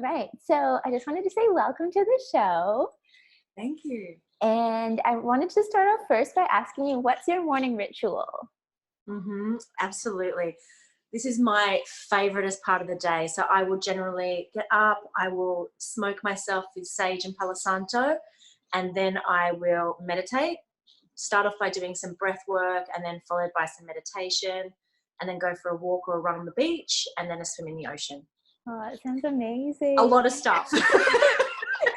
right. So I just wanted to say welcome to the show. Thank you. And I wanted to start off first by asking you, what's your morning ritual? Absolutely. This is my favoriteest part of the day. So I will generally get up, I will smoke myself with sage and Palo Santo, and then I will meditate. Start off by doing some breath work and then followed by some meditation, and then go for a walk or a run on the beach, and then a swim in the ocean. Oh, that sounds amazing. A lot of stuff.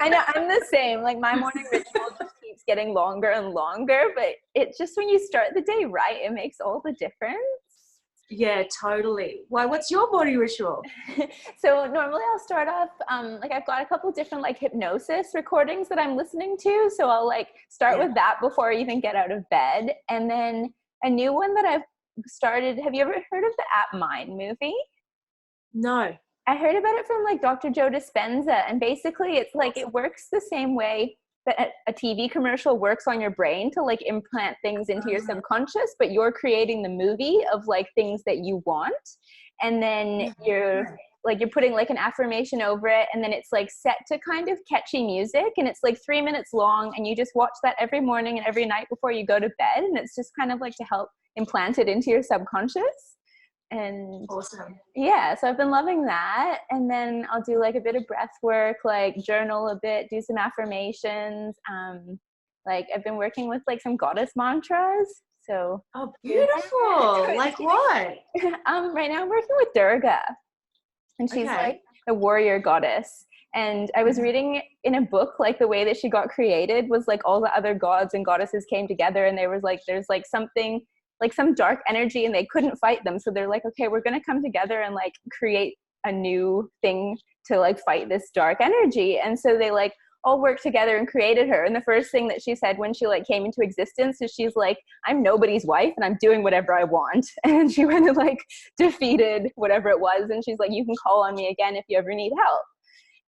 I know, I'm the same. Like my morning ritual just keeps getting longer and longer, but it's just when you start the day right, it makes all the difference. Yeah, totally. Why? What's your morning ritual? So normally I'll start off, like I've got a couple different like hypnosis recordings that I'm listening to. So I'll like start with that before I even get out of bed. And then a new one that I've started. Have you ever heard of the app Mind movie? No. I heard about it from like Dr. Joe Dispenza, and basically it's like it works the same way that a TV commercial works on your brain to like implant things into your subconscious, but you're creating the movie of like things that you want. And then you're putting like an affirmation over it, and then it's like set to kind of catchy music, and it's like 3 minutes long, and you just watch that every morning and every night before you go to bed. And it's just kind of like to help implant it into your subconscious. And awesome. Yeah, so I've been loving that. And then I'll do like a bit of breath work, like journal a bit, do some affirmations. Like I've been working with like some goddess mantras. So beautiful. Like what? Right now I'm working with Durga, and she's like the warrior goddess. And I was reading in a book, like the way that she got created was like all the other gods and goddesses came together, and there's like something, like some dark energy, and they couldn't fight them. So they're like, okay, we're going to come together and like create a new thing to like fight this dark energy. And so they like all worked together and created her. And the first thing that she said when she like came into existence is she's like, I'm nobody's wife and I'm doing whatever I want. And she went and like defeated whatever it was. And she's like, you can call on me again if you ever need help.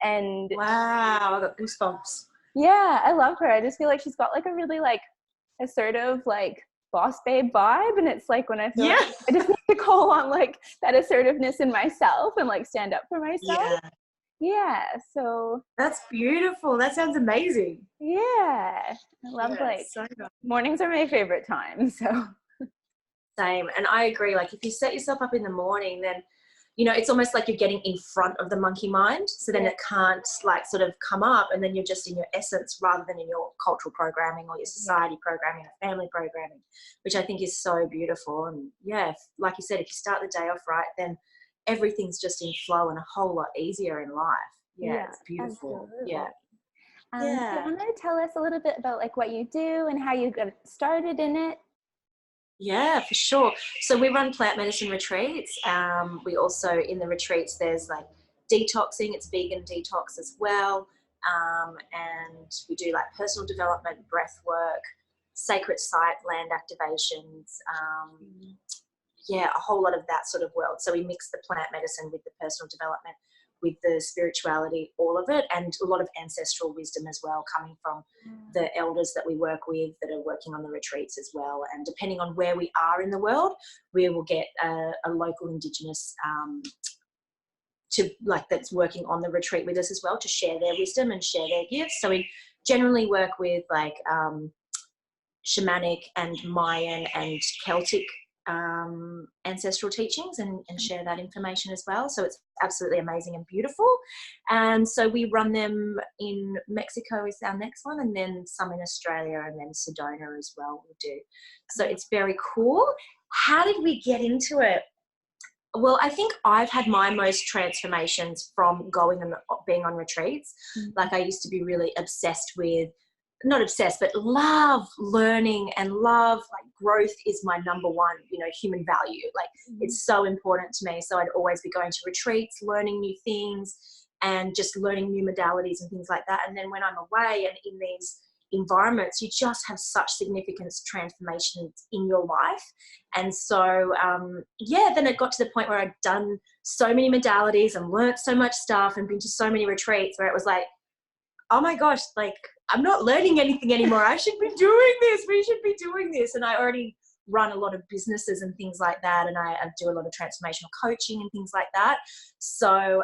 And wow, I got goosebumps. Yeah, I love her. I just feel like she's got like a really like assertive, like boss babe vibe, and it's like when I feel like I just need to call on like that assertiveness in myself and like stand up for myself. So that's beautiful. That sounds amazing. I love mornings are my favorite time. So same. And I agree, like if you set yourself up in the morning, then it's almost like you're getting in front of the monkey mind, so then it can't like sort of come up, and then you're just in your essence rather than in your cultural programming or your society programming or family programming, which I think is so beautiful. And like you said, if you start the day off right, then everything's just in flow and a whole lot easier in life. It's beautiful. Absolutely. So you want to tell us a little bit about like what you do and how you got started in it? Yeah, for sure. So we run plant medicine retreats. We also, in the retreats, there's like detoxing. It's vegan detox as well. And we do like personal development, breath work, sacred site, land activations. A whole lot of that sort of world. So we mix the plant medicine with the personal development, with the spirituality, all of it, and a lot of ancestral wisdom as well, coming from the elders that we work with that are working on the retreats as well. And depending on where we are in the world, we will get a local Indigenous that's working on the retreat with us as well, to share their wisdom and share their gifts. So we generally work with like shamanic and Mayan and Celtic ancestral teachings and share that information as well. So it's absolutely amazing and beautiful. And so we run them in Mexico is our next one, and then some in Australia, and then Sedona as well we do. So it's very cool. How did we get into it? Well, I think I've had my most transformations from going and being on retreats. Like I used to be really obsessed with, not obsessed, but love learning and love like growth is my number one, human value. Like it's so important to me. So I'd always be going to retreats, learning new things and just learning new modalities and things like that. And then when I'm away and in these environments, you just have such significant transformations in your life. And so, then it got to the point where I'd done so many modalities and learnt so much stuff and been to so many retreats where it was like, oh my gosh, like I'm not learning anything anymore. I should be doing this. We should be doing this. And I already run a lot of businesses and things like that, and I do a lot of transformational coaching and things like that. So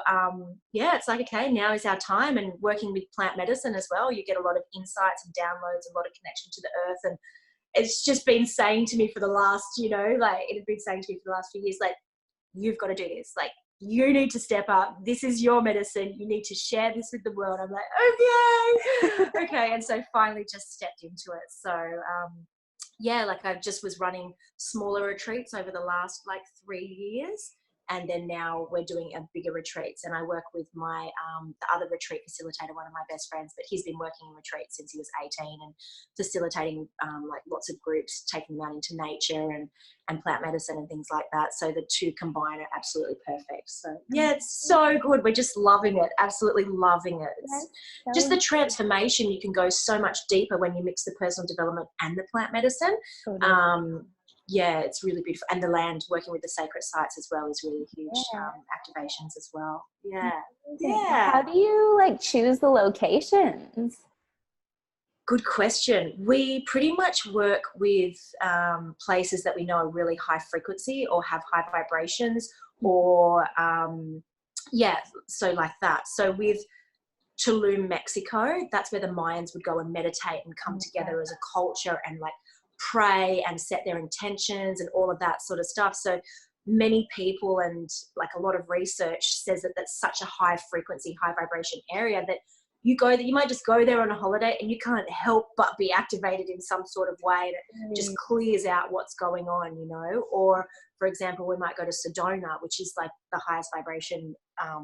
yeah, it's like, okay, now is our time. And working with plant medicine as well, you get a lot of insights and downloads, a lot of connection to the earth. And it's just been saying to me for the last, you know, like it had been saying to me for the last few years, like, you've got to do this. Like, you need to step up. This is your medicine. You need to share this with the world. I'm like, okay. Okay. And so finally just stepped into it. So yeah, like I just was running smaller retreats over the last like 3 years. And then now we're doing a bigger retreats, and I work with my the other retreat facilitator, one of my best friends, but he's been working in retreats since he was 18 and facilitating like lots of groups, taking them out into nature and plant medicine and things like that. So the two combined are absolutely perfect. So yeah, it's so good. We're just loving it, absolutely loving it. It's just the transformation. You can go so much deeper when you mix the personal development and the plant medicine. Yeah, it's really beautiful. And the land, working with the sacred sites as well, is really huge. Activations as well. Yeah. How do you like choose the locations? Good question. We pretty much work with places that we know are really high frequency or have high vibrations, or so like that. So with Tulum, Mexico, that's where the Mayans would go and meditate and come together as a culture and like pray and set their intentions and all of that sort of stuff. So many people, and like a lot of research says that that's such a high frequency, high vibration area that you might just go there on a holiday and you can't help but be activated in some sort of way that just clears out what's going on, you know. Or for example, we might go to Sedona, which is like the highest vibration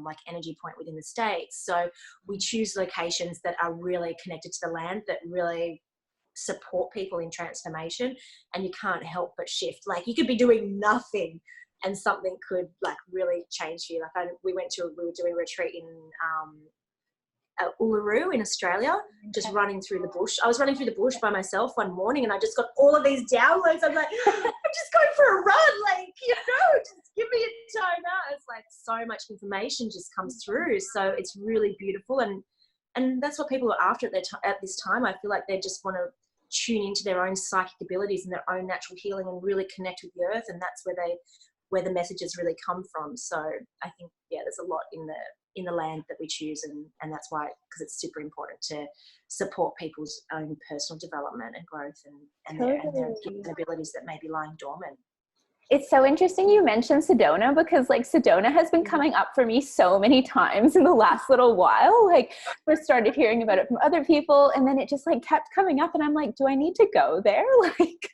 like energy point within the States. So we choose locations that are really connected to the land, that really support people in transformation, and you can't help but shift. Like you could be doing nothing and something could like really change you. Like we were doing a retreat in Uluru in Australia, just running through the bush. I was running through the bush by myself one morning and I just got all of these downloads. I'm like, I'm just going for a run, like, you know, just give me a time out. It's like so much information just comes through. So it's really beautiful, and that's what people are after at this time. I feel like they just want to tune into their own psychic abilities and their own natural healing and really connect with the earth, and that's where the messages really come from. So I think, yeah, there's a lot in the land that we choose, and that's why, because it's super important to support people's own personal development and growth and their abilities that may be lying dormant. It's so interesting you mentioned Sedona, because like Sedona has been coming up for me so many times in the last little while. Like first started hearing about it from other people, and then it just like kept coming up, and I'm like, do I need to go there? Like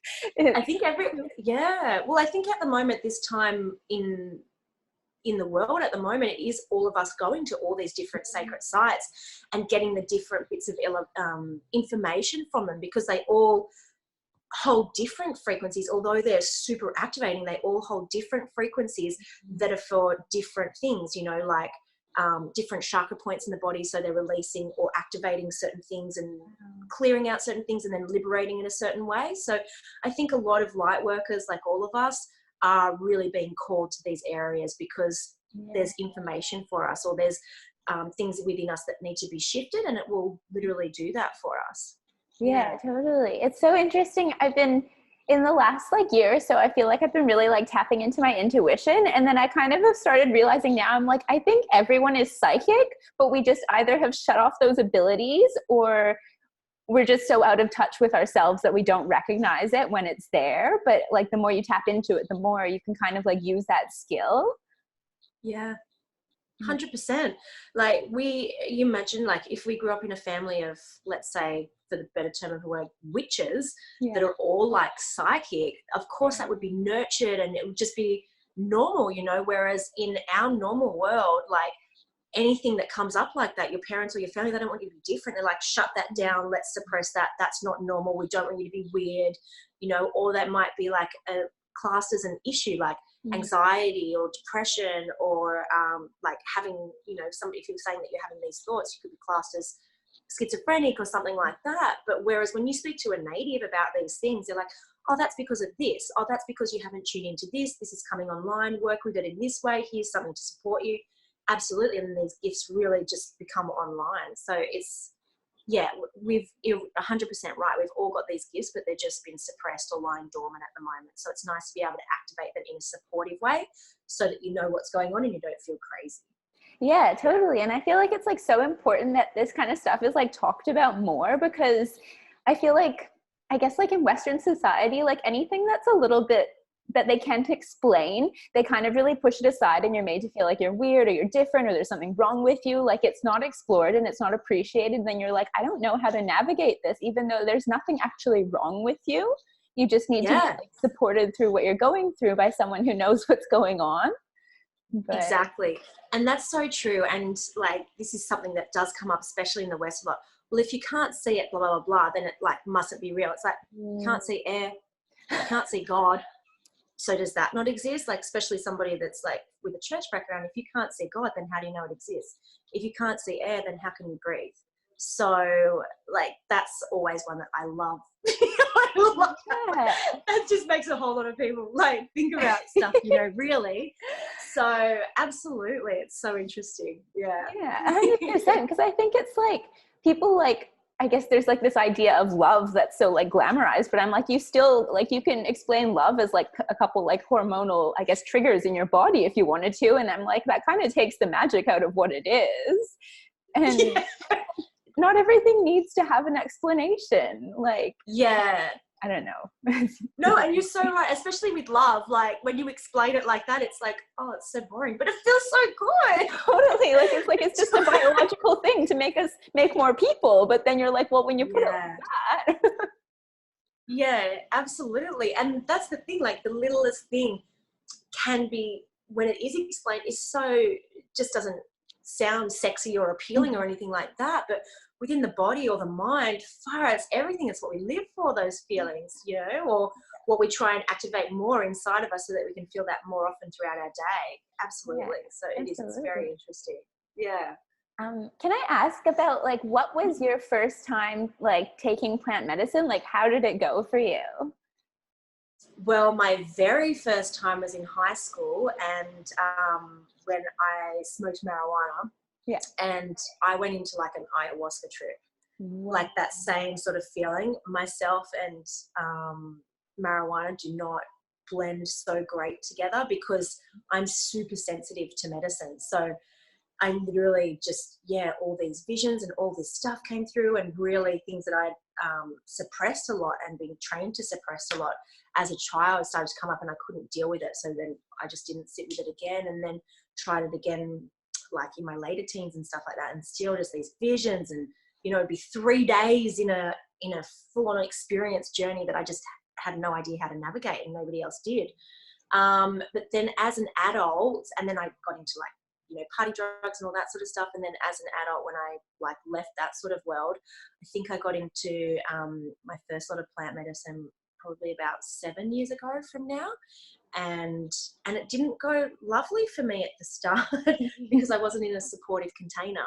I think well, I think at the moment, this time in the world at the moment, it is all of us going to all these different sacred sites and getting the different bits of information from them, because they all hold different frequencies. Although they're super activating, they all hold different frequencies that are for different things, you know, like different chakra points in the body. So they're releasing or activating certain things and clearing out certain things and then liberating in a certain way. So I think a lot of light workers, like all of us, are really being called to these areas because there's information for us, or there's things within us that need to be shifted, and it will literally do that for us. Yeah, totally. It's so interesting. I've been in the last like year or so, I feel like I've been really like tapping into my intuition. And then I kind of have started realizing now, I'm like, I think everyone is psychic, but we just either have shut off those abilities, or we're just so out of touch with ourselves that we don't recognize it when it's there. But like the more you tap into it, the more you can kind of like use that skill. Yeah. 100%. Like you imagine, like if we grew up in a family of, let's say, for the better term of the word, witches that are all like psychic, of course that would be nurtured and it would just be normal, you know. Whereas in our normal world, like anything that comes up like that, your parents or your family, they don't want you to be different. They're like, shut that down, let's suppress that, that's not normal, we don't want you to be weird, you know. Or that might be like classed as an issue, like anxiety or depression, or like having, you know, somebody, if you're saying that you're having these thoughts, you could be classed as schizophrenic or something like that. But whereas when you speak to a native about these things, they're like, oh, that's because of this, oh, that's because you haven't tuned into this is coming online, work with it in this way, here's something to support you. Absolutely. And then these gifts really just become online. So it's yeah, you're 100% right. We've all got these gifts, but they've just been suppressed or lying dormant at the moment. So it's nice to be able to activate them in a supportive way so that you know what's going on and you don't feel crazy. Yeah, totally. And I feel like it's like so important that this kind of stuff is like talked about more, because I feel like, I guess like in Western society, like anything that's a little bit that they can't explain, they kind of really push it aside, and you're made to feel like you're weird or you're different or there's something wrong with you. Like it's not explored and it's not appreciated. Then you're like, I don't know how to navigate this, even though there's nothing actually wrong with you. You just need to be like supported through what you're going through by someone who knows what's going on. But exactly. And that's so true. And like, this is something that does come up, especially in the West a lot. Well, if you can't see it, blah, blah, blah, blah, then it like mustn't be real. It's like, you can't see air, you can't see God. So does that not exist? Like, especially somebody that's like with a church background, if you can't see God, then how do you know it exists? If you can't see air, then how can you breathe? So like, that's always one that I love. I love that. That just makes a whole lot of people like think about stuff, you know, really. So absolutely, it's so interesting. Yeah. Yeah, 100%. Because I think it's like people like, I guess there's like this idea of love that's so like glamorized, but I'm like, you still like, you can explain love as like a couple like hormonal, I guess, triggers in your body if you wanted to. And I'm like, that kind of takes the magic out of what it is. And not everything needs to have an explanation. Like, yeah. I don't know. No, and you're so right, especially with love. Like when you explain it like that, it's like, oh, it's so boring, but it feels so good. Totally. Like it's just a biological thing to make us make more people. But then you're like, well, when you put it like that. Yeah, absolutely. And that's the thing, like the littlest thing can be, when it is explained, is so, just doesn't sound sexy or appealing or anything like that. But within the body or the mind, far as everything, it's what we live for, those feelings, you know, or what we try and activate more inside of us so that we can feel that more often throughout our day. Absolutely. Yeah, so it is, it's very interesting. Yeah. Can I ask about like, what was your first time like taking plant medicine? Like, how did it go for you? Well, my very first time was in high school, and when I smoked marijuana. Yeah. And I went into like an ayahuasca trip. Wow. Like that same sort of feeling. Myself and marijuana do not blend so great together because I'm super sensitive to medicine. So I literally just, all these visions and all this stuff came through, and really things that I'd suppressed a lot and been trained to suppress a lot as a child started to come up, and I couldn't deal with it. So then I just didn't sit with it again, and then tried it again like in my later teens and stuff like that, and still just these visions. And you know, it'd be 3 days in a full-on experience journey that I just had no idea how to navigate, and nobody else did. But then as an adult, and then I got into like, you know, party drugs and all that sort of stuff. And then as an adult, when I like left that sort of world, I think I got into my first lot of plant medicine probably about 7 years ago from now. And it didn't go lovely for me at the start because I wasn't in a supportive container.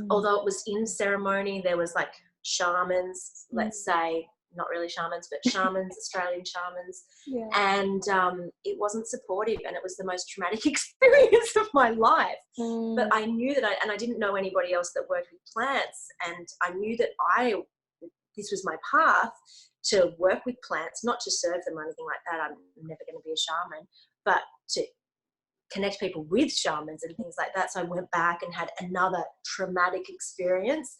Although it was in ceremony, there was like shamans, let's say, not really shamans, but shamans, Australian shamans. Yeah. And it wasn't supportive, and it was the most traumatic experience of my life. But I knew that I didn't know anybody else that worked with plants, and I knew that this was my path to work with plants, not to serve them or anything like that. I'm never going to be a shaman, but to connect people with shamans and things like that. So I went back and had another traumatic experience,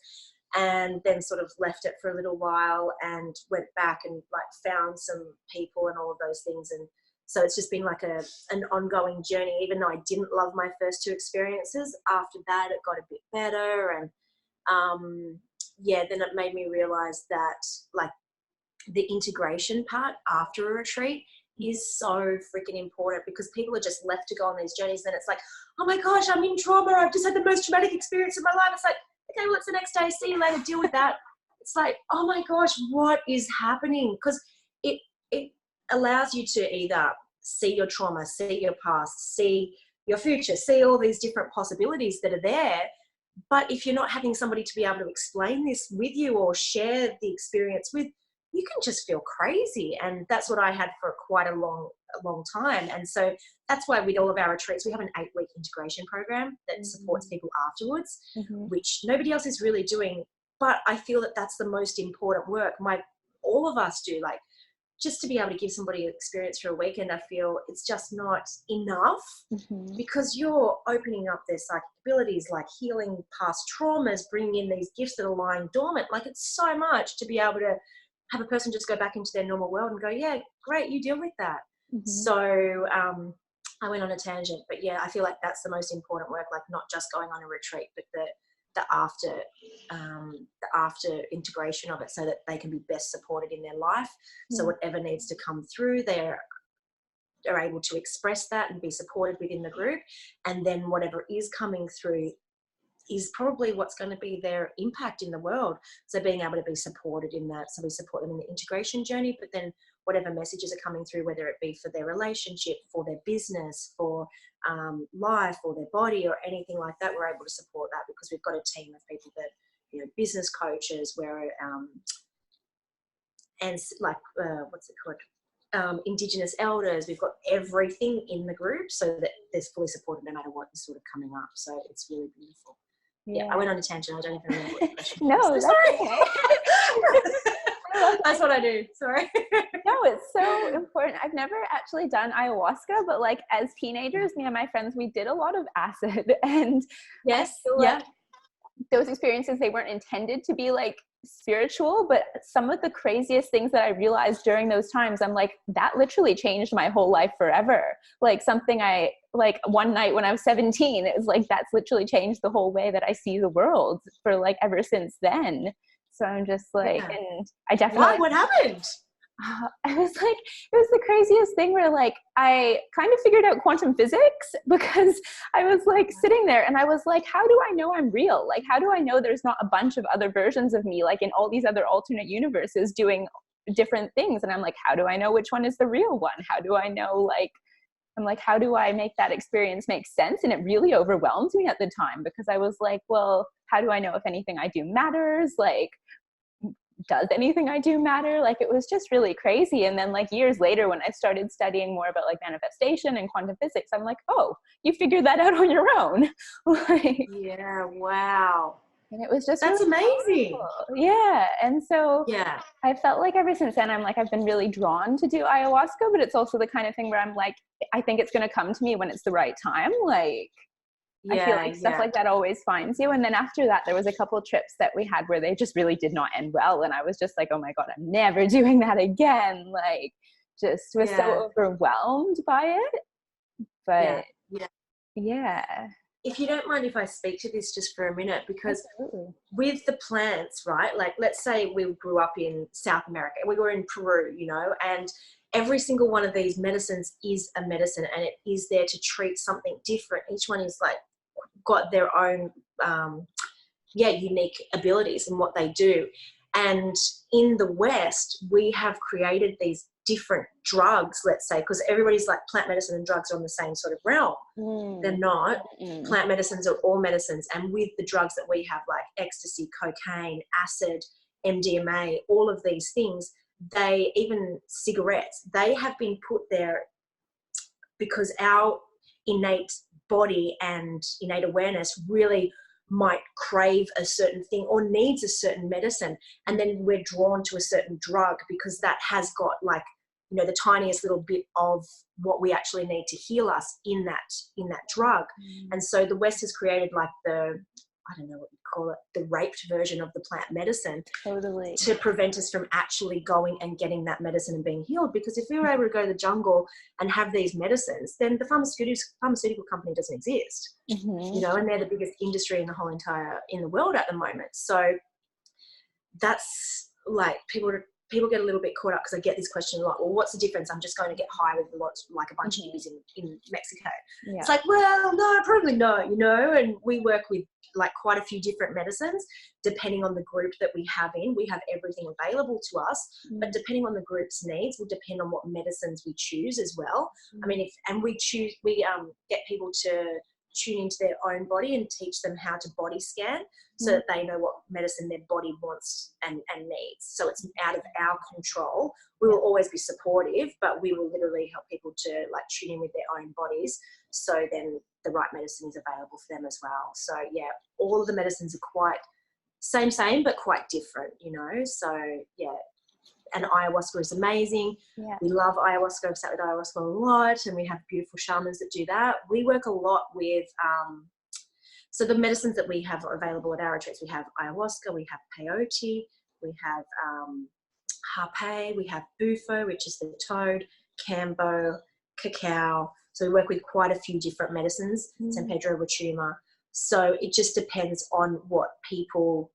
and then sort of left it for a little while and went back and like found some people and all of those things. And so it's just been like an ongoing journey, even though I didn't love my first two experiences. After that, it got a bit better. And then it made me realize that like the integration part after a retreat is so freaking important, because people are just left to go on these journeys. Then it's like, oh my gosh, I'm in trauma. I've just had the most traumatic experience of my life. It's like, okay, well, it's the next day. See you later. Deal with that. It's like, oh my gosh, what is happening? Because it allows you to either see your trauma, see your past, see your future, see all these different possibilities that are there. But if you're not having somebody to be able to explain this with you or share the experience with, you can just feel crazy. And that's what I had for quite a long time. And so that's why with all of our retreats, we have an 8-week integration program that supports people afterwards, which nobody else is really doing but I feel that that's the most important work. All of us do, like, just to be able to give somebody an experience for a weekend, I feel it's just not enough, because you're opening up their psychic abilities, like healing past traumas, bringing in these gifts that are lying dormant. Like, it's so much to be able to have a person just go back into their normal world and go, yeah, great, you deal with that. So I went on a tangent, but yeah, I feel like that's the most important work, like not just going on a retreat, but the after integration of it, so that they can be best supported in their life. So whatever needs to come through, they're able to express that and be supported within the group. And then whatever is coming through is probably what's going to be their impact in the world. So being able to be supported in that. So we support them in the integration journey, but then whatever messages are coming through, whether it be for their relationship, for their business, for life, or their body, or anything like that, we're able to support that, because we've got a team of people that, you know, business coaches, where and like what's it called, Indigenous elders. We've got everything in the group, so that they're fully supported no matter what is sort of coming up. So it's really beautiful. Yeah, I went on a tangent. I don't even remember what the question was. No, that's sorry. Okay. That's what I do. Sorry. No, it's so important. I've never actually done ayahuasca, but like as teenagers, me and my friends, we did a lot of acid, and yes, I feel like those experiences, they weren't intended to be like spiritual, but some of the craziest things that I realized during those times, I'm like, that literally changed my whole life forever. Like something I like one night when I was 17, it was like, that's literally changed the whole way that I see the world for like ever since then. So I'm just like, and I definitely. What happened? I was like, it was the craziest thing where like I kind of figured out quantum physics, because I was like sitting there and I was like, how do I know I'm real? Like, how do I know there's not a bunch of other versions of me, like in all these other alternate universes doing different things? And I'm like, how do I know which one is the real one? How do I know, like, I'm like, how do I make that experience make sense? And it really overwhelmed me at the time, because I was like, well, how do I know if anything I do matters? Like, does anything I do matter? Like, it was just really crazy. And then like years later, when I started studying more about like manifestation and quantum physics, I'm like, oh, you figured that out on your own. Like, yeah, wow. and it was just, that's really amazing. powerful. Yeah. And so yeah, I felt like ever since then, I'm like, I've been really drawn to do ayahuasca, but it's also the kind of thing where I'm like, I think it's going to come to me when it's the right time. Like, I feel like stuff like that always finds you. And then after that, there was a couple of trips that we had where they just really did not end well. And I was just like, oh my God, I'm never doing that again. Like, just was so overwhelmed by it. But yeah. If you don't mind if I speak to this just for a minute, because with the plants, right? Like, let's say we grew up in South America, we were in Peru, you know, and every single one of these medicines is a medicine, and it is there to treat something different. Each one is like got their own unique abilities in what they do. And in the West, we have created these different drugs, let's say, because everybody's like, plant medicine and drugs are on the same sort of realm. They're not. Plant medicines are all medicines. And with the drugs that we have, like ecstasy, cocaine, acid, MDMA, all of these things, they, even cigarettes, they have been put there because our innate body and innate awareness really might crave a certain thing or needs a certain medicine, and then we're drawn to a certain drug because that has got, like, you know, the tiniest little bit of what we actually need to heal us in that drug. And so the West has created like the, I don't know what you call it, the raped version of the plant medicine, to prevent us from actually going and getting that medicine and being healed. Because if we were able to go to the jungle and have these medicines, then the pharmaceutical company doesn't exist, you know, and they're the biggest industry in the world at the moment. So that's like, people get a little bit caught up, because I get this question a lot. Well, what's the difference? I'm just going to get high with like a bunch of hippies in Mexico. It's like, well, no, probably not, you know. And we work with like quite a few different medicines depending on the group that we have in. We have everything available to us, but depending on the group's needs will depend on what medicines we choose as well. I mean, we get people to tune into their own body and teach them how to body scan, so that they know what medicine their body wants and needs. So it's out of our control. We will always be supportive, but we will literally help people to like tune in with their own bodies, so then the right medicine is available for them as well. So yeah, all of the medicines are quite same, but quite different, you know. So yeah, and ayahuasca is amazing. Yeah. We love ayahuasca. I've sat with ayahuasca a lot, and we have beautiful shamans that do that. We work a lot with so the medicines that we have available at our retreats, we have ayahuasca, we have peyote, we have harpe, we have bufo, which is the toad, cambo, cacao. So we work with quite a few different medicines, San Pedro Wachuma. So it just depends on what people,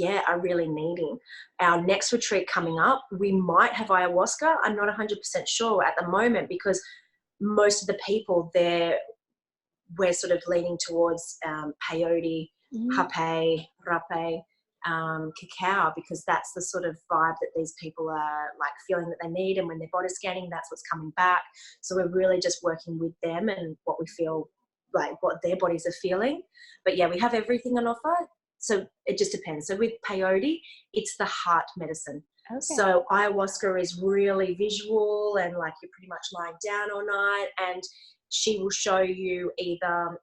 are really needing. Our next retreat coming up, we might have ayahuasca. I'm not 100% sure at the moment, because most of the people there, we're sort of leaning towards peyote, harpe, rape, cacao, because that's the sort of vibe that these people are like feeling that they need, and when they're body scanning, that's what's coming back. So we're really just working with them and what we feel like, what their bodies are feeling. But yeah, we have everything on offer, so it just depends. So with peyote, it's the heart medicine. Okay. So ayahuasca is really visual, and like you're pretty much lying down all night, and she will show you either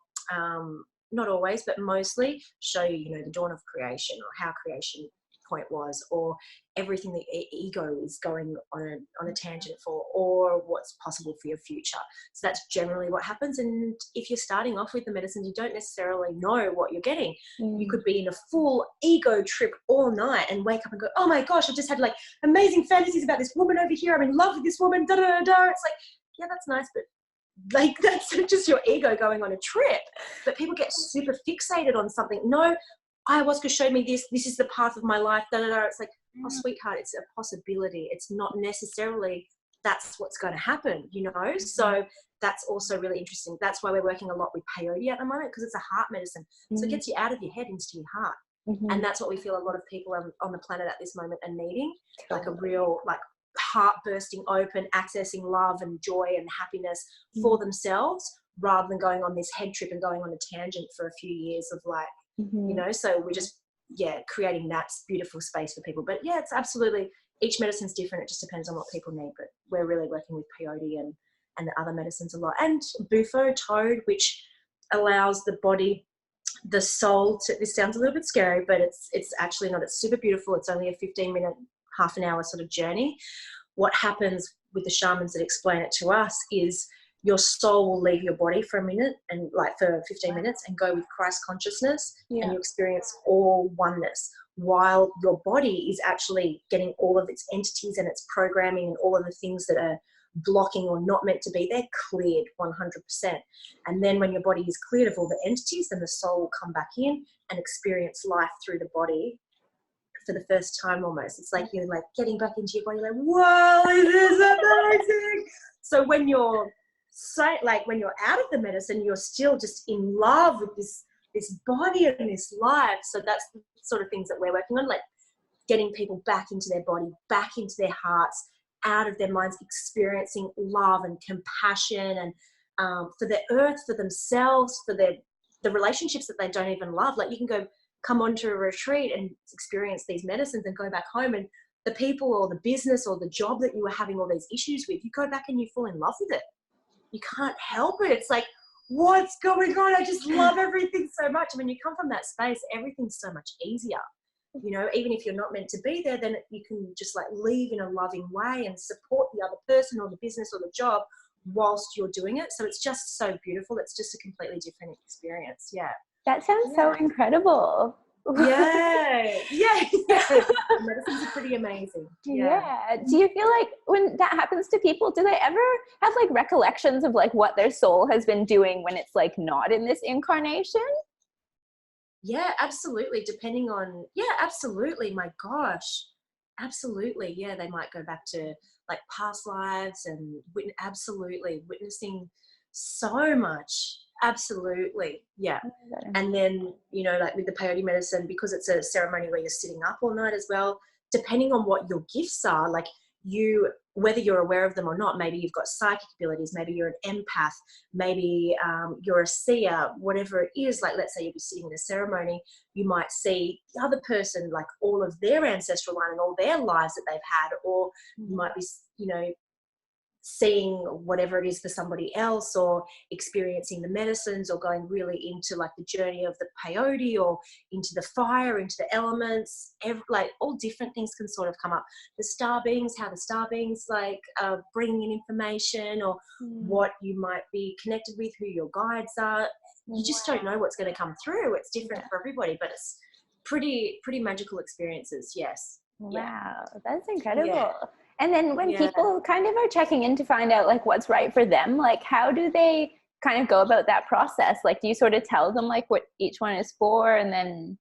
not always, but mostly show you, you know, the dawn of creation, or how creation point was, or everything the ego is going on a tangent for, or what's possible for your future. So that's generally what happens. And if you're starting off with the medicines, you don't necessarily know what you're getting. You could be in a full ego trip all night and wake up and go, oh my gosh, I just had like amazing fantasies about this woman over here, I'm in love with this woman, da da da da. It's like, yeah, that's nice, but like that's just your ego going on a trip. But people get super fixated on something. No, ayahuasca showed me this is the path of my life, da da da. It's like, oh sweetheart, it's a possibility, it's not necessarily that's what's going to happen, you know. So that's also really interesting. That's why we're working a lot with peyote at the moment, because it's a heart medicine. So it gets you out of your head into your heart. And that's what we feel a lot of people on the planet at this moment are needing. Like a real, like, heart bursting open, accessing love and joy and happiness for themselves, rather than going on this head trip and going on a tangent for a few years of like, you know. So we're just creating that beautiful space for people. But yeah, it's absolutely, each medicine's different. It just depends on what people need, but we're really working with peyote and the other medicines a lot. And bufo, toad, which allows the body, the soul to, this sounds a little bit scary, but it's actually not. It's super beautiful. It's only a 15-minute, half an hour sort of journey. What happens with the shamans that explain it to us is your soul will leave your body for a minute, and like for 15 minutes, and go with Christ consciousness, and you experience all oneness, while your body is actually getting all of its entities and its programming and all of the things that are blocking or not meant to be there cleared 100%. And then when your body is cleared of all the entities, then the soul will come back in and experience life through the body for the first time almost. It's like you're like getting back into your body, like, whoa, it is amazing. So when you're when you're out of the medicine, you're still just in love with this body and this life. So that's the sort of things that we're working on, like getting people back into their body, back into their hearts, out of their minds, experiencing love and compassion, and for the earth, for themselves, for the relationships that they don't even love. Like you can come onto a retreat and experience these medicines and go back home, and the people or the business or the job that you were having all these issues with, you go back and you fall in love with it. You can't help it. It's like, what's going on? I just love everything so much. And when you come from that space, everything's so much easier. You know, even if you're not meant to be there, then you can just like leave in a loving way and support the other person or the business or the job whilst you're doing it. So it's just so beautiful. It's just a completely different experience. Yeah. That sounds so incredible. Yeah. The medicines are pretty amazing. Yeah. Do you feel like when that happens to people, do they ever have like recollections of like what their soul has been doing when it's like not in this incarnation? Yeah, absolutely. Depending on, absolutely. My gosh. Absolutely. Yeah. They might go back to like past lives and absolutely witnessing so much. Absolutely. Yeah. And then, you know, like with the peyote medicine, because it's a ceremony where you're sitting up all night as well, depending on what your gifts are, like whether you're aware of them or not, maybe you've got psychic abilities, maybe you're an empath, maybe you're a seer, whatever it is. Like, let's say you'll be sitting in a ceremony, you might see the other person, like all of their ancestral line and all their lives that they've had, or you might be, you know, seeing whatever it is for somebody else, or experiencing the medicines, or going really into like the journey of the peyote, or into the fire, into the elements, like all different things can sort of come up. The star beings, how the star beings like bringing in information, or what you might be connected with, who your guides are. You just don't know what's going to come through. It's different for everybody, but it's pretty magical experiences. Yes. Wow, that's incredible. Yeah. And then when people kind of are checking in to find out like what's right for them, like how do they kind of go about that process? Like, do you sort of tell them like what each one is for, and then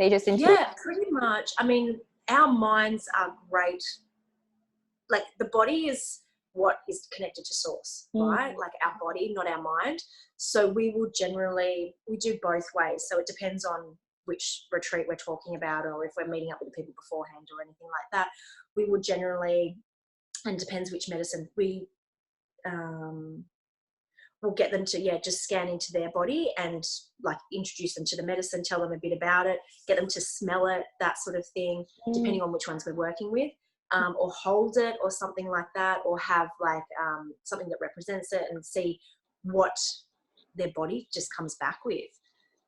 they just Yeah, pretty much. I mean, our minds are great. Like the body is what is connected to source, right? Like our body, not our mind. So we do both ways. So it depends on which retreat we're talking about, or if we're meeting up with the people beforehand or anything like that. We would generally, and depends which medicine, we'll get them to just scan into their body and like introduce them to the medicine, tell them a bit about it, get them to smell it, that sort of thing, depending on which ones we're working with, or hold it or something like that, or have like something that represents it, and see what their body just comes back with.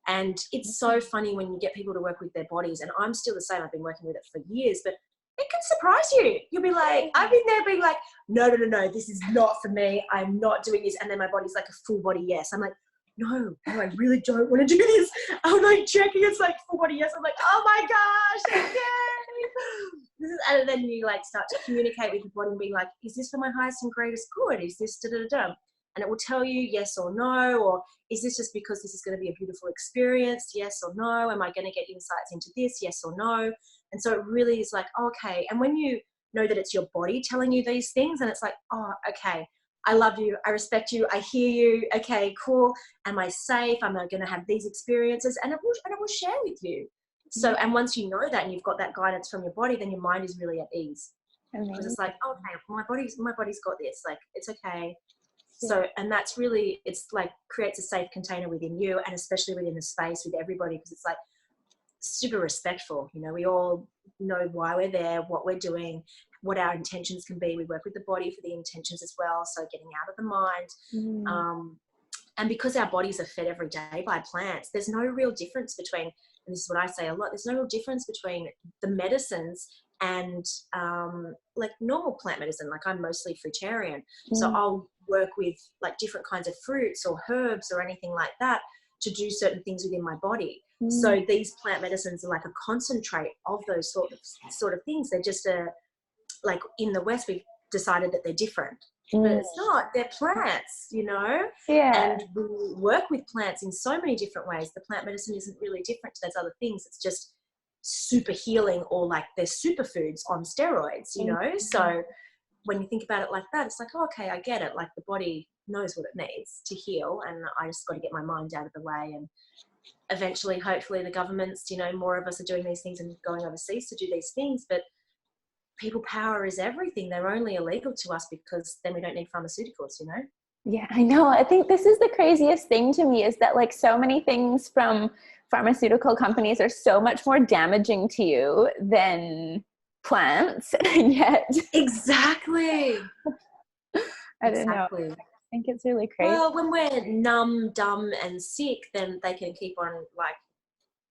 And it's so funny when you get people to work with their bodies, and I'm still the same. I've been working with it for years, but it can surprise you. You'll be like, I've been there being like, no, this is not for me. I'm not doing this. And then my body's like a full body yes. I'm like, no, I really don't want to do this. I'm like checking, it's like full body yes. I'm like, oh my gosh, okay. And then you like start to communicate with your body and being like, is this for my highest and greatest good? Is this da-da-da-da? And it will tell you yes or no, or is this just because this is going to be a beautiful experience? Yes or no? Am I going to get insights into this? Yes or no? And so it really is like, okay. And when you know that it's your body telling you these things, and it's like, oh, okay, I love you, I respect you, I hear you, okay, cool. Am I safe? Am I going to have these experiences? And it will share with you. So, and once you know that and you've got that guidance from your body, then your mind is really at ease. Because it's like, okay, my body's got this. Like, it's okay. So, and that's really, it's like creates a safe container within you, and especially within the space with everybody, because it's like super respectful. You know, we all know why we're there, what we're doing, what our intentions can be. We work with the body for the intentions as well. So getting out of the mind. And because our bodies are fed every day by plants, there's no real difference between, and this is what I say a lot, there's no real difference between the medicines and like normal plant medicine. Like I'm mostly fruitarian. So I'll work with like different kinds of fruits or herbs or anything like that to do certain things within my body. So these plant medicines are like a concentrate of those sort of things. They're just like in the West, we've decided that they're different. But it's not. They're plants, you know? Yeah. And we work with plants in so many different ways. The plant medicine isn't really different to those other things. It's just super healing, or like they're superfoods on steroids, you know? So when you think about it like that, it's like, oh, okay, I get it. Like the body knows what it needs to heal, and I just got to get my mind out of the way. And eventually, hopefully the governments, you know, more of us are doing these things and going overseas to do these things. But people power is everything. They're only illegal to us because then we don't need pharmaceuticals, you know? Yeah, I know. I think this is the craziest thing to me, is that like so many things from pharmaceutical companies are so much more damaging to you than plants. And yet Exactly. I don't know. I think it's really crazy. Well, when we're numb, dumb and sick, then they can keep on like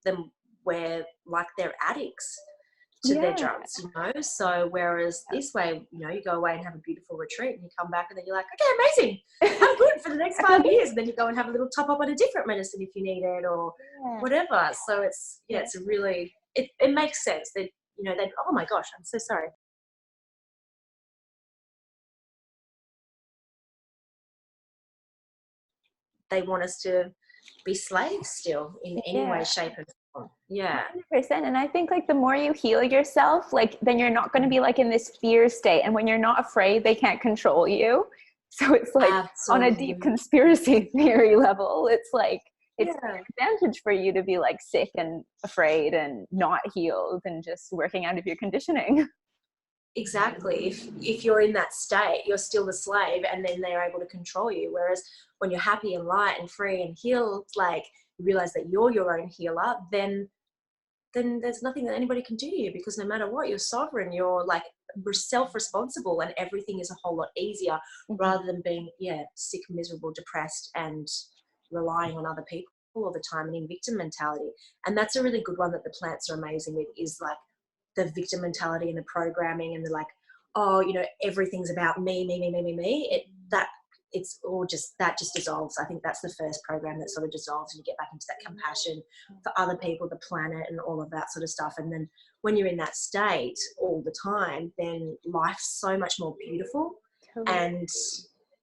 them where like they're addicts to their drugs, you know? So whereas this way, you know, you go away and have a beautiful retreat and you come back and then you're like, okay, amazing, I'm good for the next 5 years. And then you go and have a little top up on a different medicine if you need it, or whatever. So it's, it's a really, it makes sense that, you know, they, oh my gosh, I'm so sorry. They want us to be slaves still in any way, shape and form. Yeah. 100%. And I think like the more you heal yourself, like then you're not going to be like in this fear state. And when you're not afraid, they can't control you. So it's like on a deep conspiracy theory level, it's like, it's an advantage for you to be like sick and afraid and not healed and just working out of your conditioning. Exactly. If you're in that state, you're still the slave, and then they're able to control you. Whereas when you're happy and light and free and healed, like you realize that you're your own healer, then there's nothing that anybody can do to you, because no matter what, you're sovereign. You're like self-responsible, and everything is a whole lot easier rather than being, sick, miserable, depressed, and relying on other people all the time and in victim mentality. And that's a really good one that the plants are amazing with, is like the victim mentality and the programming, and they're like, oh, everything's about me. It's all just, that just dissolves. I think that's the first program that sort of dissolves, and you get back into that compassion for other people, the planet, and all of that sort of stuff. And then when you're in that state all the time, then life's so much more beautiful. Totally. And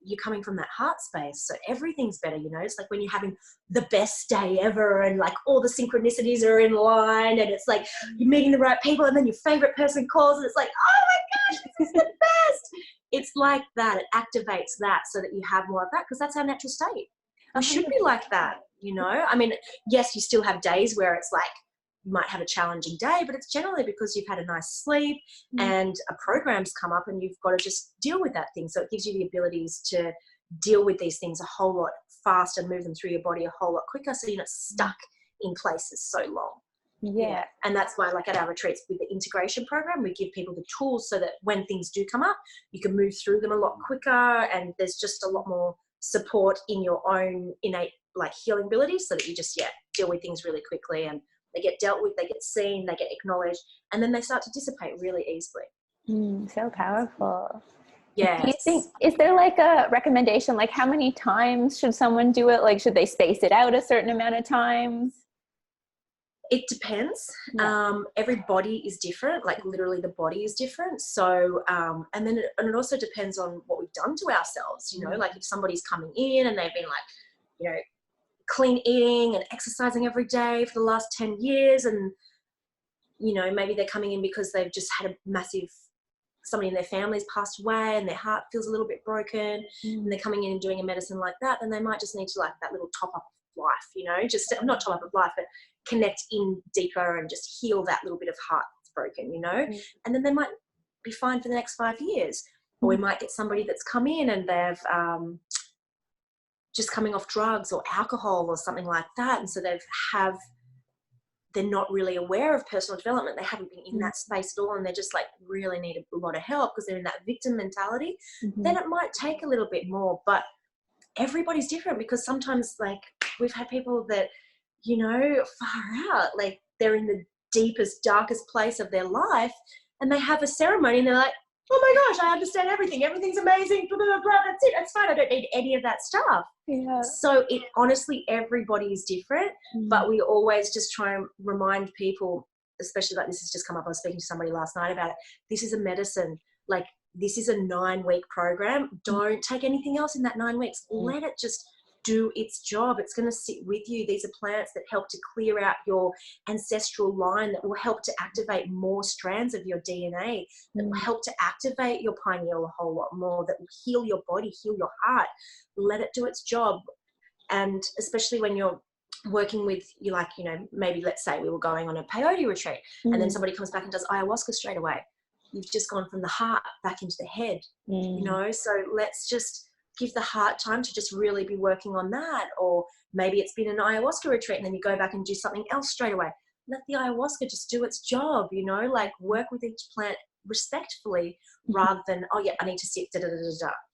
you're coming from that heart space, so everything's better. It's like when you're having the best day ever, and like all the synchronicities are in line, and it's like you're meeting the right people, and then your favorite person calls, and it's like, oh my gosh, this is the best. It's like that. It activates that so that you have more of that, because that's our natural state. It should be like that. I mean, yes, you still have days where it's like you might have a challenging day, but it's generally because you've had a nice sleep and a program's come up, and you've got to just deal with that thing. So it gives you the abilities to deal with these things a whole lot faster, move them through your body a whole lot quicker, so you're not stuck in places so long. Yeah. And that's why, like at our retreats with the integration program, we give people the tools so that when things do come up, you can move through them a lot quicker, and there's just a lot more support in your own innate like healing abilities, so that you just deal with things really quickly, and they get dealt with, they get seen, they get acknowledged, and then they start to dissipate really easily. So powerful. Yes. Do you think, is there like a recommendation, like how many times should someone do it? Like, should they space it out a certain amount of times? It depends. Every body is different, like literally the body is different. So, and then it also depends on what we've done to ourselves, like if somebody's coming in and they've been like, clean eating and exercising every day for the last 10 years, and maybe they're coming in because they've just had a massive, somebody in their family's passed away and their heart feels a little bit broken, and they're coming in and doing a medicine like that, then they might just need to like that little top up of life, just not top up of life, but connect in deeper and just heal that little bit of heart that's broken, and then they might be fine for the next 5 years. Or we might get somebody that's come in and they've just coming off drugs or alcohol or something like that, and so they're not really aware of personal development. They haven't been in that space at all, and they just like really need a lot of help because they're in that victim mentality. Then it might take a little bit more, but everybody's different, because sometimes like we've had people that, far out, like they're in the deepest, darkest place of their life, and they have a ceremony and they're like, oh my gosh, I understand everything. Everything's amazing. Blah, blah, blah, blah. That's it. That's fine. I don't need any of that stuff. Yeah. So it honestly, everybody is different, but we always just try and remind people, especially like this has just come up. I was speaking to somebody last night about it. This is a medicine. Like this is a 9-week program. Don't take anything else in that 9 weeks. Let it just do its job. It's going to sit with you. These are plants that help to clear out your ancestral line, that will help to activate more strands of your DNA, that will help to activate your pineal a whole lot more, that will heal your body, heal your heart. Let it do its job. And especially when you're working with, maybe let's say we were going on a peyote retreat and then somebody comes back and does ayahuasca straight away. You've just gone from the heart back into the head, so let's just give the heart time to just really be working on that. Or maybe it's been an ayahuasca retreat and then you go back and do something else straight away. Let the ayahuasca just do its job, like work with each plant respectfully rather than, oh yeah, I need to sit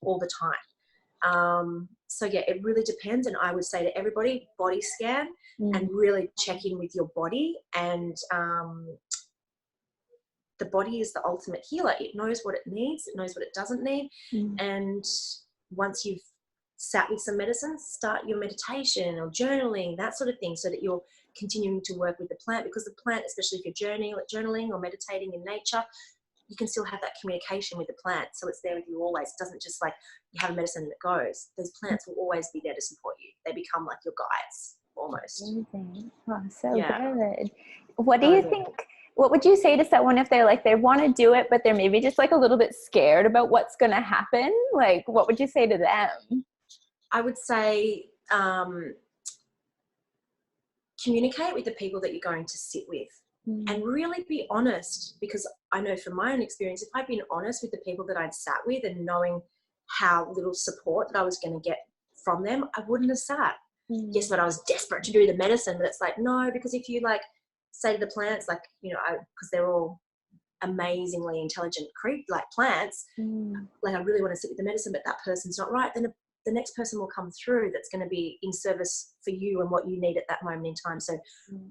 all the time. So yeah, it really depends. And I would say to everybody, body scan and really check in with your body. And the body is the ultimate healer. It knows what it needs. It knows what it doesn't need. And once you've sat with some medicines, start your meditation or journaling, that sort of thing, so that you're continuing to work with the plant, because the plant, especially if you're journaling or meditating in nature, you can still have that communication with the plant. So it's there with you always. It doesn't just like you have a medicine and it goes. Those plants will always be there to support you. They become like your guides almost. Amazing. Oh, so good. What do you think? What would you say to someone if they're like, they want to do it, but they're maybe just like a little bit scared about what's going to happen? Like, what would you say to them? I would say communicate with the people that you're going to sit with and really be honest, because I know from my own experience, if I'd been honest with the people that I'd sat with and knowing how little support that I was going to get from them, I wouldn't have sat. Yes, but I was desperate to do the medicine, but it's like, no, because if you like say to the plants, like, because they're all amazingly intelligent like plants, like I really want to sit with the medicine, but that person's not right, then the next person will come through that's going to be in service for you and what you need at that moment in time. So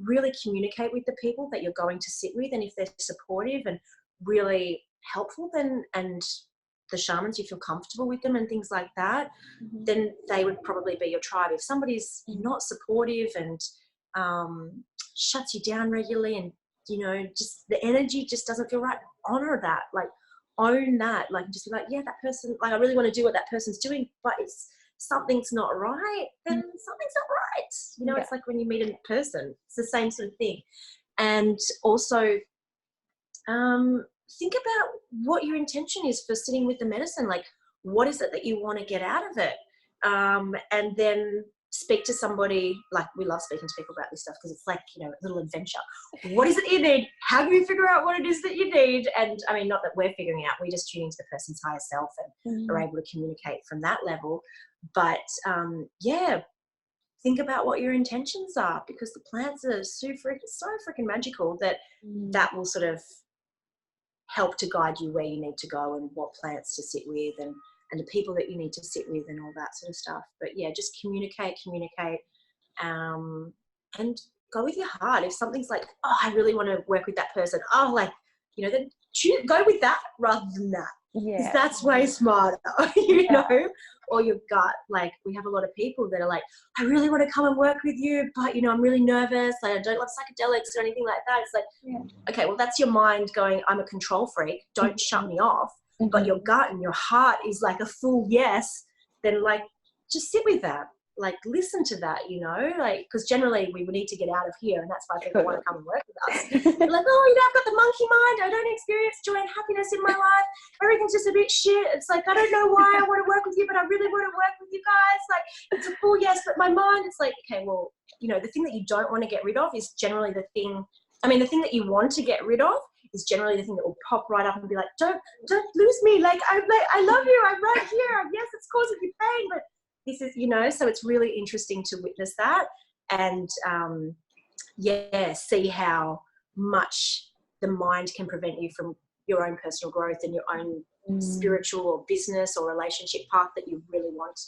really communicate with the people that you're going to sit with, and if they're supportive and really helpful, then, and the shamans, you feel comfortable with them and things like that, then they would probably be your tribe. If somebody's not supportive and shuts you down regularly, and you know, just the energy just doesn't feel right, honor that, like own that, like just be like, yeah, that person, like I really want to do what that person's doing, but it's something's not right, then something's not right. You know, it's like when you meet a person, it's the same sort of thing. And also think about what your intention is for sitting with the medicine. Like, what is it that you want to get out of it? And then speak to somebody. Like, we love speaking to people about this stuff because it's like, you know, a little adventure. What is it you need? How do we figure out what it is that you need? And I mean, not that we're figuring out, we just tune into the person's higher self and are able to communicate from that level. But yeah, think about what your intentions are, because the plants are so freaking magical that that will sort of help to guide you where you need to go and what plants to sit with, and the people that you need to sit with and all that sort of stuff. But yeah, just communicate, and go with your heart. If something's like, oh, I really want to work with that person, oh, like, you know, then go with that rather than that. Yeah. That's way smarter, you know, or your gut. Like, we have a lot of people that are like, I really want to come and work with you, but, you know, I'm really nervous. Like, I don't love psychedelics or anything like that. It's like, okay, well, that's your mind going, I'm a control freak. Don't shut me off. But your gut and your heart is like a full yes. Then, like, just sit with that. Like, listen to that, you know, like, because generally we would need to get out of here, and that's why people want to come and work with us. They're like, oh, you know, I've got the monkey mind. I don't experience joy and happiness in my life. Everything's just a bit shit. It's like, I don't know why I want to work with you, but I really want to work with you guys. Like, it's a full yes, but my mind, it's like, okay, well, you know, the thing that you don't want to get rid of is generally the thing. I mean, the thing that you want to get rid of is generally the thing that will pop right up and be like, don't lose me. Like, I love you. I'm right here. Yes, it's causing you pain, but this is, you know, so it's really interesting to witness that and, see how much the mind can prevent you from your own personal growth and your own spiritual or business or relationship path that you really want.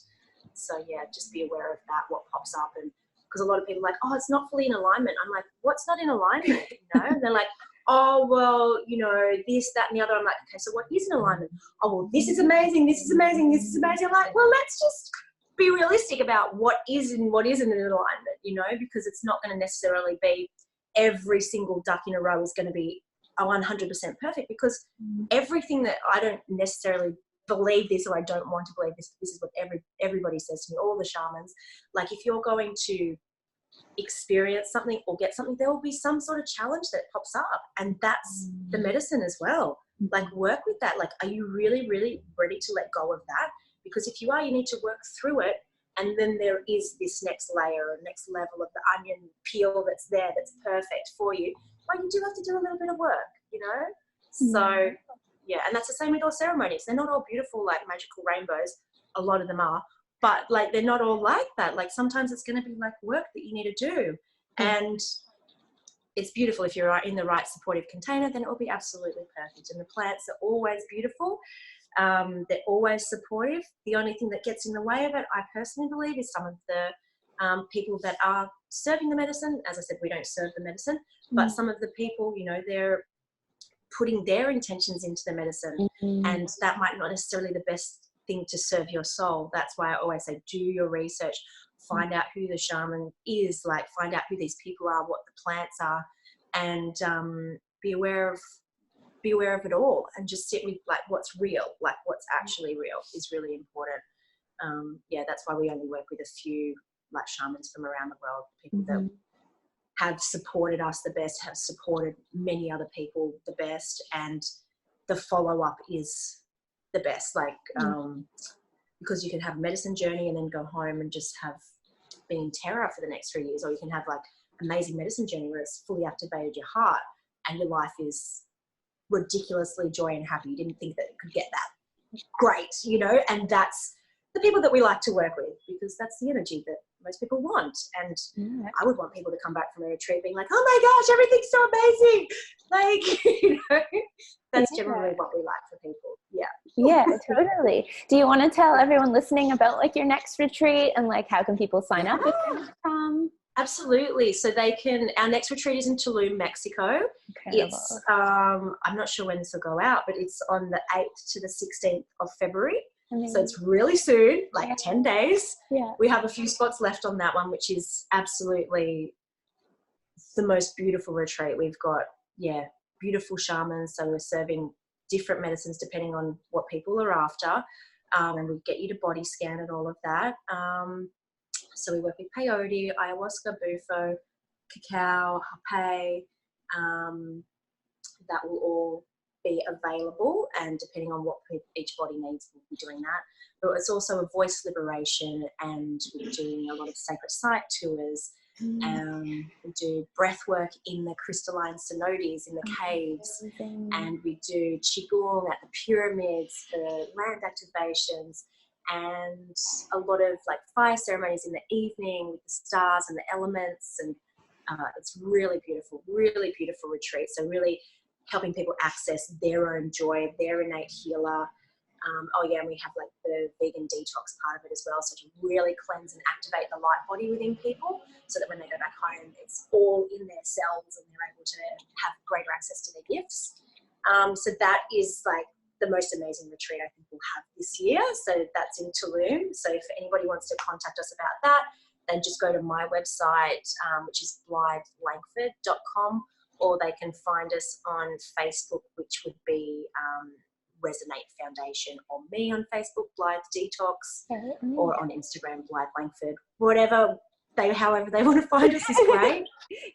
So, yeah, just be aware of that, what pops up. And because a lot of people are like, oh, it's not fully in alignment. I'm like, what's not in alignment? You know, and they're like, oh, well, you know, this, that, and the other. I'm like, okay, so what is in alignment? Oh, well, this is amazing. This is amazing. This is amazing. I'm like, well, let's just be realistic about what is and what isn't in alignment, you know, because it's not going to necessarily be every single duck in a row is going to be 100% perfect, because everything that I don't necessarily believe this or I don't want to believe this is what everybody says to me, all the shamans. Like, if you're going to experience something or get something, there will be some sort of challenge that pops up, and that's the medicine as well. Like, work with that. Like, are you really, really ready to let go of that? Because if you are, you need to work through it. And then there is this next layer or next level of the onion peel that's there, that's perfect for you. But you do have to do a little bit of work, you know? So, yeah. And that's the same with all ceremonies. They're not all beautiful, like magical rainbows. A lot of them are. But, like, they're not all like that. Like, sometimes it's going to be, like, work that you need to do. And it's beautiful. If you're in the right supportive container, then it will be absolutely perfect. And the plants are always beautiful. They're always supportive. The only thing that gets in the way of it, I personally believe, is some of the people that are serving the medicine. As I said, we don't serve the medicine, but some of the people, you know, they're putting their intentions into the medicine, and that might not necessarily be the best thing to serve your soul. That's why I always say, do your research, find out who the shaman is, like, find out who these people are, what the plants are, and be aware of it all, and just sit with, like, what's real, like what's actually real is really important. That's why we only work with a few, like, shamans from around the world, people that have supported us the best, have supported many other people the best, and the follow-up is the best. Like, because you can have a medicine journey and then go home and just have been in terror for the next 3 years, or you can have, like, amazing medicine journey where it's fully activated your heart and your life is ridiculously joy and happy. You didn't think that it could get that great, you know, and that's the people that we like to work with, because that's the energy that most people want. And Yeah. I would want people to come back from a retreat being like, oh my gosh, everything's so amazing. Like, you know, that's generally what we like for people. Yeah. Yeah, totally. Do you want to tell everyone listening about like your next retreat and like how can people sign up if they want to come? Absolutely. So our next retreat is in Tulum, Mexico. Incredible. It's, I'm not sure when this will go out, but it's on the 8th to the 16th of February. Amazing. So it's really soon, like 10 days. Yeah. We have a few spots left on that one, which is absolutely the most beautiful retreat. We've got, beautiful shamans. So we're serving different medicines depending on what people are after. And we get you to body scan and all of that. So we work with peyote, ayahuasca, bufo, cacao, hape. That will all be available, and depending on what each body needs, we'll be doing that. But it's also a voice liberation, and we're doing a lot of sacred site tours. We do breath work in the crystalline cenotes, in the caves, and we do qigong at the pyramids for land activations, and a lot of like fire ceremonies in the evening with the stars and the elements, and it's really beautiful retreat. So really helping people access their own joy, their innate healer. And we have like the vegan detox part of it as well, so to really cleanse and activate the light body within people, so that when they go back home, it's all in their cells and they're able to have greater access to their gifts. So that is like the most amazing retreat I think we'll have this year. So that's in Tulum. So if anybody wants to contact us about that, then just go to my website, which is blythelangford.com, or they can find us on Facebook, which would be Resonate Foundation, or me on Facebook, Blythe Detox, or on Instagram, Blythe Langford. However they want to find us is great.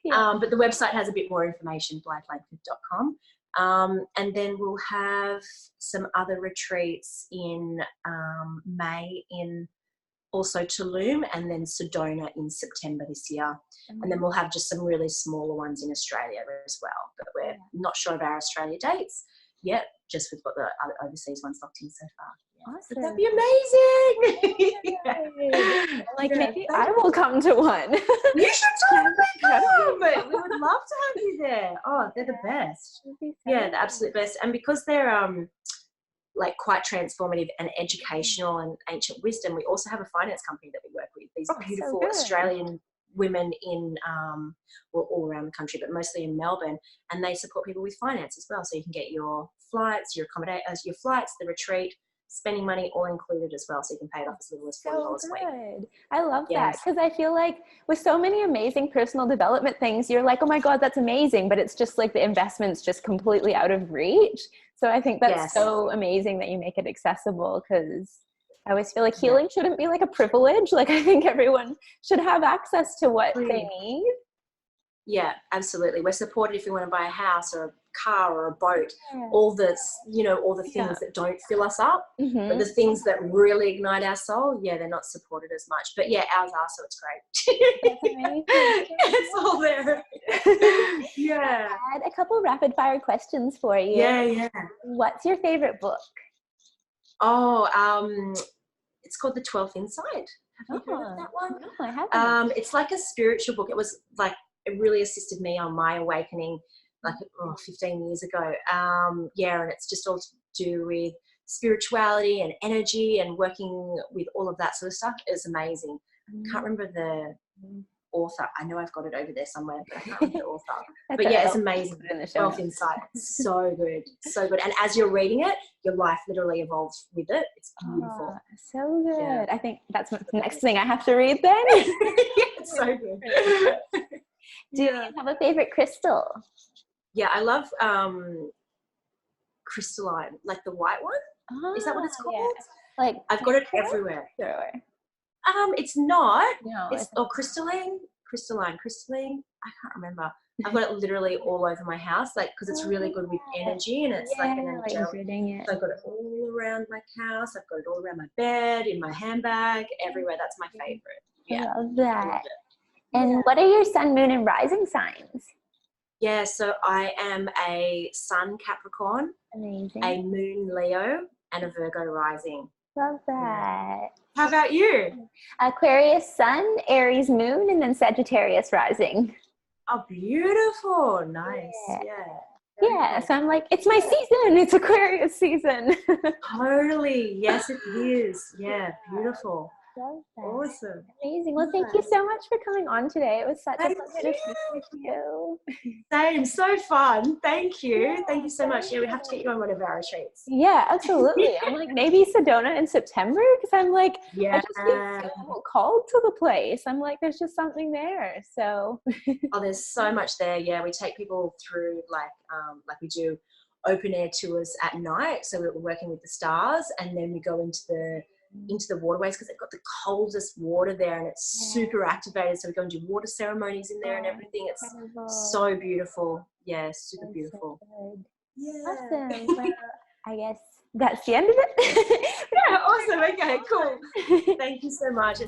But the website has a bit more information, blythelangford.com. And then we'll have some other retreats in May in also Tulum, and then Sedona in September this year. And then we'll have just some really smaller ones in Australia as well. But we're not sure of our Australia dates yet, just we've got the other overseas ones locked in so far. Awesome. But that'd be amazing. Maybe I will come to one. You should totally come. We would love to have you there. Oh, they're the best. Yeah, the absolute best. And because they're like quite transformative and educational and ancient wisdom, we also have a finance company that we work with. These beautiful Australian women in all around the country, but mostly in Melbourne, and they support people with finance as well. So you can get your flights, your flights, the retreat, spending money all included as well. So you can pay it off as little as $40 a week. I love that, because I feel like with so many amazing personal development things, you're like, oh my God, that's amazing. But it's just like the investment's just completely out of reach. So I think that's so amazing that you make it accessible, because I always feel like healing shouldn't be like a privilege. Like I think everyone should have access to what they need. Yeah, absolutely. We're supported if we want to buy a house or a car or a boat, all the things that don't fill us up, but the things that really ignite our soul, they're not supported as much. But ours are, so it's great. That's amazing. It's all there. I had a couple rapid fire questions for you. What's your favorite book? It's called The 12th Insight. Have you heard of that one? No, I haven't. It's like a spiritual book. It was like, it really assisted me on my awakening like 15 years ago. And it's just all to do with spirituality and energy and working with all of that sort of stuff. Is amazing. Can't remember the author. I know I've got it over there somewhere, but I can't remember the author. But it's amazing. 12th Insight. So good. So good. And as you're reading it, your life literally evolves with it. It's beautiful. So good. Yeah. I think that's the next thing I have to read then. It's so good. Do you have a favorite crystal? Yeah, I love crystalline, like the white one. Is that what it's called? Yeah. Like I've got it everywhere. It's not. No, it's crystalline. I can't remember. I've got it literally all over my house, like because it's really good with energy, and it's like an angelic. So I've got it all around my house. I've got it all around my bed, in my handbag, everywhere. That's my favorite. Yeah, I love that. And what are your sun, moon, and rising signs? Yeah, so I am a sun Capricorn, a moon Leo, and a Virgo rising. Love that. How about you? Aquarius sun, Aries moon, and then Sagittarius rising. Oh, beautiful. Nice. Yeah. Yeah, so I'm like, it's my season. It's Aquarius season. Totally. Yes, it is. Yeah, beautiful. Love that. Awesome. Amazing. Well, thank you so much for coming on today. It was such a pleasure to speak with you. Same. So fun. Thank you. Thank you so much. Yeah, we have to get you on one of our retreats. Yeah, absolutely. I'm like, maybe Sedona in September, because I'm like, Yeah. I just feel so called to the place. I'm like, there's just something there. So Oh, there's so much there. Yeah, we take people through like we do open air tours at night. So we're working with the stars, and then we go into the waterways because they've got the coldest water there, and it's super activated. So we go and do water ceremonies in there and everything. It's incredible. so beautiful. Yeah, super beautiful. So Yeah. awesome. Well, I guess that's the end of it. Yeah, awesome. Okay, cool. Thank you so much.